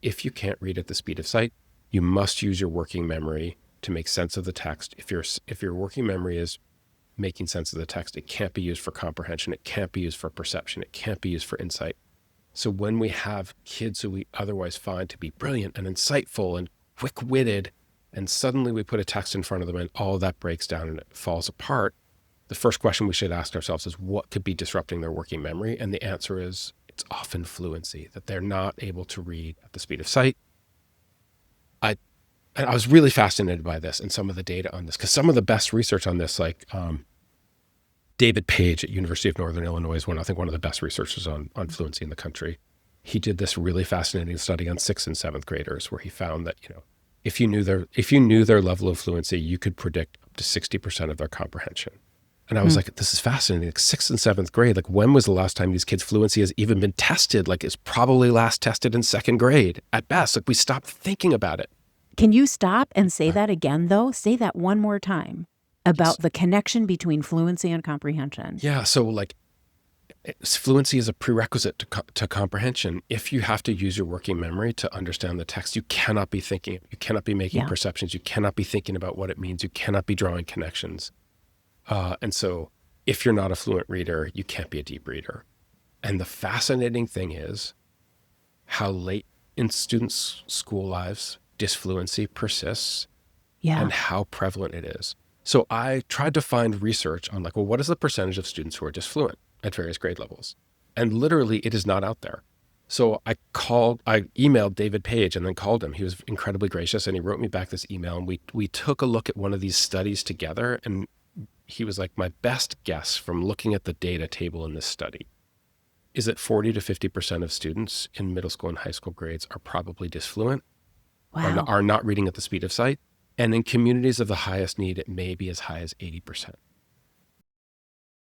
If you can't read at the speed of sight, you must use your working memory to make sense of the text. If your working memory is making sense of the text, it can't be used for comprehension. It can't be used for perception. It can't be used for insight. So when we have kids who we otherwise find to be brilliant and insightful and quick-witted, and suddenly we put a text in front of them and all of that breaks down and it falls apart, the first question we should ask ourselves is, what could be disrupting their working memory? And the answer is, it's often fluency, that they're not able to read at the speed of sight. And I was really fascinated by this and some of the data on this, because some of the best research on this, like David Page at University of Northern Illinois is one of the best researchers on fluency in the country. He did this really fascinating study on 6th and 7th graders where he found that, if you knew their level of fluency, you could predict up to 60% of their comprehension. And I was like, this is fascinating. Like 6th and 7th grade, like when was the last time these kids' fluency has even been tested? Like it's probably last tested in 2nd grade at best. Like we stopped thinking about it. Can you stop and say that again, though? Say that one more time about the connection between fluency and comprehension. Yeah. So like fluency is a prerequisite to comprehension. If you have to use your working memory to understand the text, you cannot be thinking. You cannot be making perceptions. You cannot be thinking about what it means. You cannot be drawing connections. And so if you're not a fluent reader, you can't be a deep reader. And the fascinating thing is how late in students' school lives disfluency persists and how prevalent it is. So I tried to find research on what is the percentage of students who are disfluent at various grade levels? And literally it is not out there. So I emailed David Page and then called him. He was incredibly gracious and he wrote me back this email, and we took a look at one of these studies together, and he was like, my best guess from looking at the data table in this study is that 40 to 50% of students in middle school and high school grades are probably disfluent, are not reading at the speed of sight. And in communities of the highest need, it may be as high as 80%.